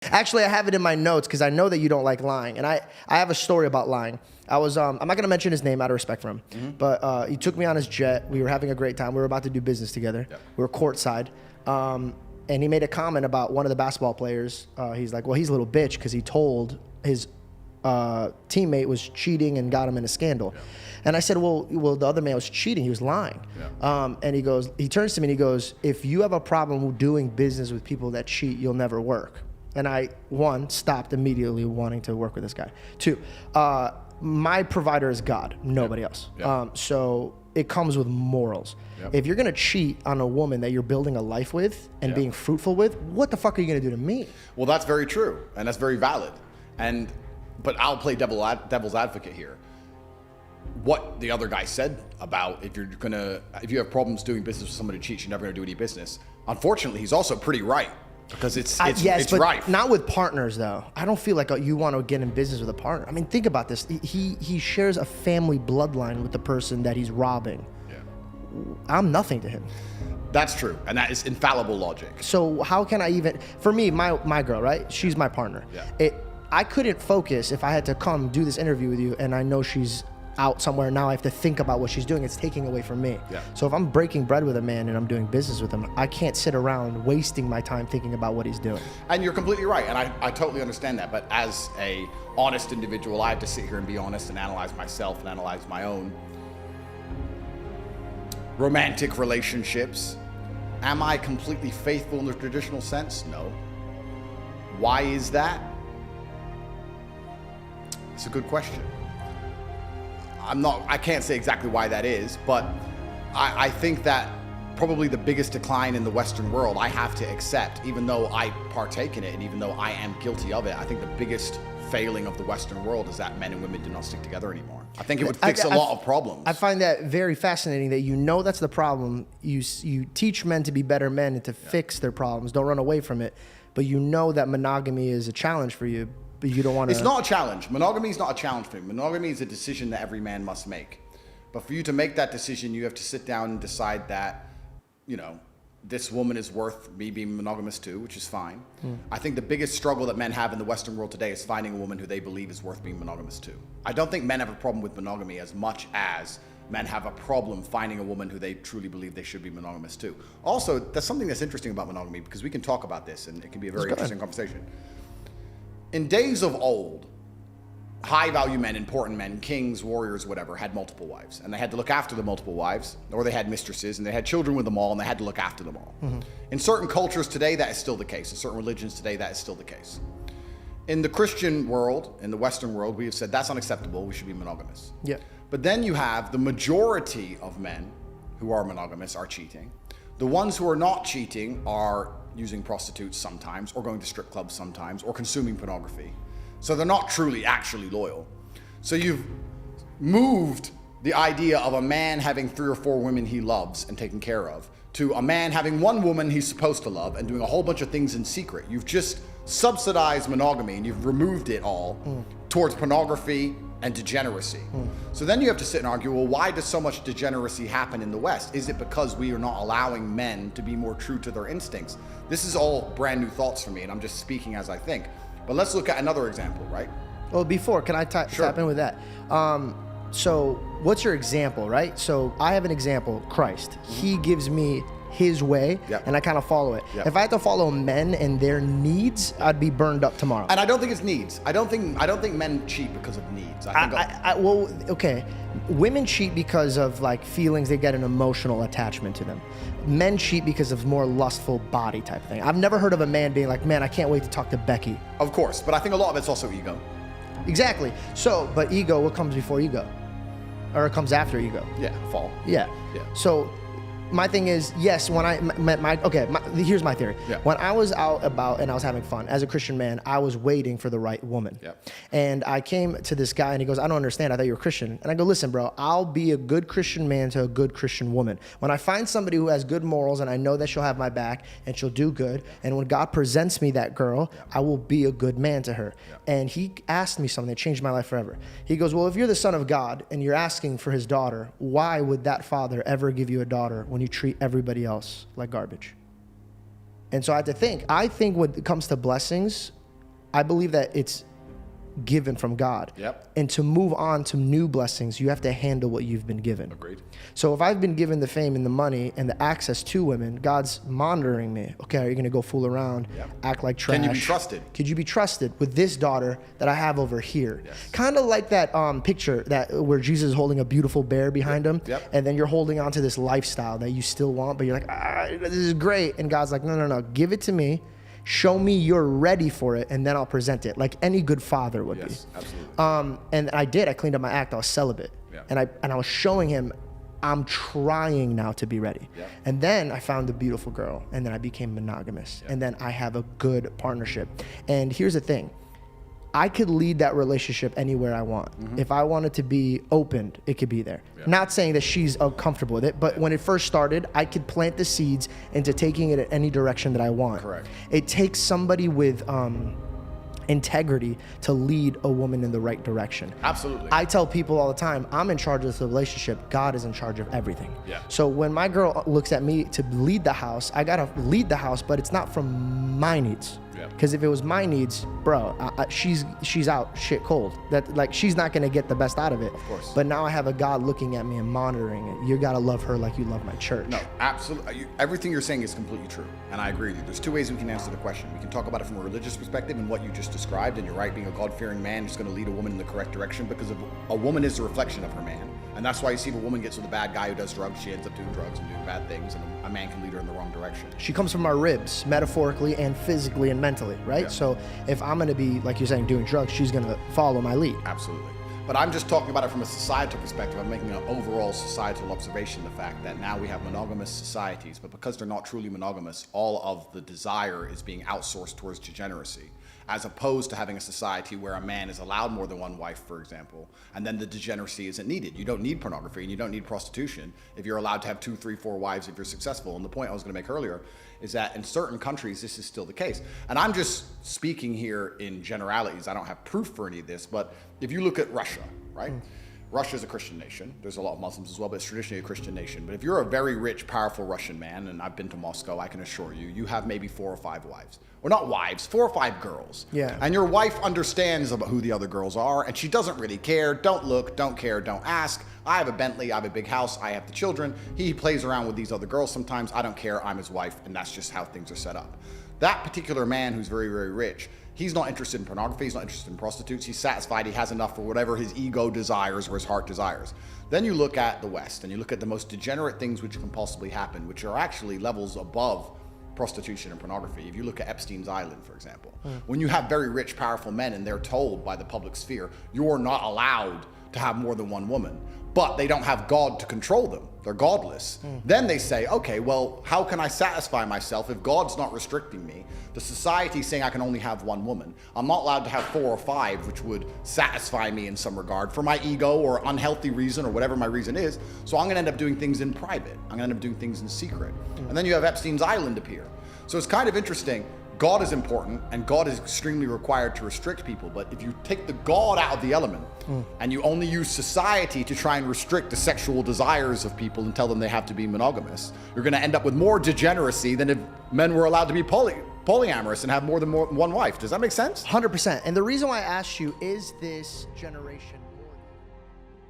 Actually, I have it in my notes because I know that you don't like lying. And I have a story about lying. I was, I'm not going to mention his name out of respect for him, but he took me on his jet. We were having a great time. We were about to do business together. Yep. We were courtside. And he made a comment about one of the basketball players. He's like, well, he's a little bitch because he told his teammate was cheating and got him in a scandal. Yeah. And I said, well, the other man was cheating. He was lying. Yeah. And he turns to me and he goes, if you have a problem doing business with people that cheat, you'll never work. And I, one, stopped immediately wanting to work with this guy. Two, my provider is God, nobody else. Yep. So it comes with morals. Yep. If you're gonna cheat on a woman that you're building a life with and being fruitful with, what the fuck are you gonna do to me? Well, that's very true, and that's very valid. But I'll play devil's advocate here. What the other guy said about if you have problems doing business with somebody who cheats, you're never gonna do any business. Unfortunately, he's also pretty right. Because it's rife. Not with partners, though. I don't feel like you want to get in business with a partner. I mean, think about this. He shares a family bloodline with the person that he's robbing. Yeah. I'm nothing to him. That's true, and that is infallible logic. So how can I even... For me, my girl, right? She's my partner. Yeah. I couldn't focus if I had to come do this interview with you, and I know she's out somewhere now. I have to think about what she's doing. It's taking away from me. Yeah. So if I'm breaking bread with a man and I'm doing business with him, I can't sit around wasting my time thinking about what he's doing. And you're completely right, and I totally understand that. But as a honest individual, I have to sit here and be honest and analyze myself and analyze my own romantic relationships. Am I completely faithful in the traditional sense? No. Why is that? It's a good question. I can't say exactly why that is, but I think that probably the biggest decline in the Western world I have to accept, even though I partake in it and even though I am guilty of it. I think the biggest failing of the Western world is that men and women do not stick together anymore. I think it would fix a lot of problems. I find that very fascinating that that's the problem. You teach men to be better men and to fix their problems. Don't run away from it. But you know that monogamy is a challenge for you. But you don't want to... It's not a challenge. Monogamy is not a challenge for me. Monogamy is a decision that every man must make. But for you to make that decision, you have to sit down and decide that, this woman is worth me being monogamous to, which is fine. I think the biggest struggle that men have in the Western world today is finding a woman who they believe is worth being monogamous to. I don't think men have a problem with monogamy as much as men have a problem finding a woman who they truly believe they should be monogamous to. Also, that's something that's interesting about monogamy, because we can talk about this and it can be a very interesting conversation. In days of old, high-value men, important men, kings, warriors, whatever, had multiple wives. And they had to look after the multiple wives, or they had mistresses, and they had children with them all, and they had to look after them all. Mm-hmm. In certain cultures today, that is still the case. In certain religions today, that is still the case. In the Christian world, in the Western world, we have said that's unacceptable. We should be monogamous. Yeah. But then you have the majority of men who are monogamous are cheating. The ones who are not cheating are using prostitutes sometimes, or going to strip clubs sometimes, or consuming pornography. So they're not truly actually loyal. So you've moved the idea of a man having 3 or 4 women he loves and taking care of to a man having one woman he's supposed to love and doing a whole bunch of things in secret. You've just subsidized monogamy and you've removed it all towards pornography and degeneracy. So then you have to sit and argue, well, why does so much degeneracy happen in the West? Is it because we are not allowing men to be more true to their instincts? This is all brand new thoughts for me, and I'm just speaking as I think. But let's look at another example, right? Well, can I tap in with that? So what's your example, right? So I have an example, Christ. He gives me his way, and I kind of follow it. If I had to follow men and their needs, I'd be burned up tomorrow. And I don't think it's needs. I don't think men cheat because of needs. Well, okay. Women cheat because of like feelings. They get an emotional attachment to them. Men cheat because of more lustful body type thing. I've never heard of a man being like, man, I can't wait to talk to Becky. Of course, but I think a lot of it's also ego. Exactly. So, but ego, what comes before ego? Or it comes after ego? Yeah, fall. Yeah. So my thing is, yes, when I met here's my theory. Yeah. When I was out about and I was having fun, as a Christian man, I was waiting for the right woman. Yeah. And I came to this guy and he goes, I don't understand. I thought you were Christian. And I go, listen, bro, I'll be a good Christian man to a good Christian woman. When I find somebody who has good morals and I know that she'll have my back and she'll do good, and when God presents me that girl, I will be a good man to her. Yeah. And he asked me something that changed my life forever. He goes, well, if you're the son of God and you're asking for his daughter, why would that father ever give you a daughter when you treat everybody else like garbage? And so I had to think. I think when it comes to blessings, I believe that it's given from God. Yep. And to move on to new blessings, you have to handle what you've been given. Agreed. So if I've been given the fame and the money and the access to women, God's monitoring me. Okay, are you going to go fool around, act like trash? Can you be trusted? Could you be trusted with this daughter that I have over here? Yes. Kind of like that picture where Jesus is holding a beautiful bear behind him, and then you're holding on to this lifestyle that you still want, but you're like, this is great. And God's like, no, give it to me. Show me you're ready for it, and then I'll present it, like any good father would be. Yes, absolutely. And I did. I cleaned up my act. I was celibate, and I was showing him I'm trying now to be ready. And then I found a beautiful girl, and then I became monogamous, and then I have a good partnership. And here's the thing. I could lead that relationship anywhere I want. If I wanted to be opened, it could be there. Not saying that she's comfortable with it, but when it first started, I could plant the seeds into taking it in any direction that I want. Correct. It takes somebody with integrity to lead a woman in the right direction. Absolutely. I tell people all the time, I'm in charge of this relationship. God is in charge of everything. Yeah. So when my girl looks at me to lead the house, I gotta lead the house, but it's not from my needs. Because if it was my needs, bro, she's out shit cold. That like she's not gonna get the best out of it. Of course. But now I have a God looking at me and monitoring it. You gotta love her like you love my church. No, absolutely. Everything you're saying is completely true, and I agree with you. There's two ways we can answer the question. We can talk about it from a religious perspective and what you just described, and you're right, being a God-fearing man is going to lead a woman in the correct direction because a woman is a reflection of her man. And that's why you see if a woman gets with a bad guy who does drugs, she ends up doing drugs and doing bad things, and a man can lead her in the wrong direction. She comes from our ribs, metaphorically and physically and mentally, right? So if I'm gonna be, like you're saying, doing drugs, she's gonna follow my lead. Absolutely. But I'm just talking about it from a societal perspective. I'm making an overall societal observation, the fact that now we have monogamous societies, but because they're not truly monogamous, all of the desire is being outsourced towards degeneracy, as opposed to having a society where a man is allowed more than one wife, for example, and then the degeneracy isn't needed. You don't need pornography and you don't need prostitution if you're allowed to have 2, 3, 4 wives if you're successful. And the point I was going to make earlier is that in certain countries, this is still the case. And I'm just speaking here in generalities. I don't have proof for any of this, but if you look at Russia, right? Russia is a Christian nation. There's a lot of Muslims as well, but it's traditionally a Christian nation. But if you're a very rich, powerful Russian man, and I've been to Moscow, I can assure you, you have maybe 4 or 5 wives. Or not wives, 4 or 5 girls. Yeah. And your wife understands about who the other girls are, and she doesn't really care. Don't look, don't care, don't ask. I have a Bentley, I have a big house, I have the children. He plays around with these other girls sometimes. I don't care, I'm his wife, and that's just how things are set up. That particular man who's very, very rich, he's not interested in pornography, he's not interested in prostitutes, he's satisfied, he has enough for whatever his ego desires or his heart desires. Then you look at the West, and you look at the most degenerate things which can possibly happen, which are actually levels above prostitution and pornography. If you look at Epstein's Island, for example, when you have very rich, powerful men and they're told by the public sphere, you're not allowed to have more than one woman, but they don't have God to control them. They're godless. Then they say, okay, well, how can I satisfy myself if God's not restricting me? The society's saying I can only have one woman. I'm not allowed to have 4 or 5, which would satisfy me in some regard for my ego or unhealthy reason or whatever my reason is. So I'm gonna end up doing things in private. I'm gonna end up doing things in secret. And then you have Epstein's Island appear. So it's kind of interesting. God is important, and God is extremely required to restrict people. But if you take the God out of the element, and you only use society to try and restrict the sexual desires of people and tell them they have to be monogamous, you're going to end up with more degeneracy than if men were allowed to be polyamorous and have more than one wife. Does that make sense? 100%. And the reason why I asked you, is this generation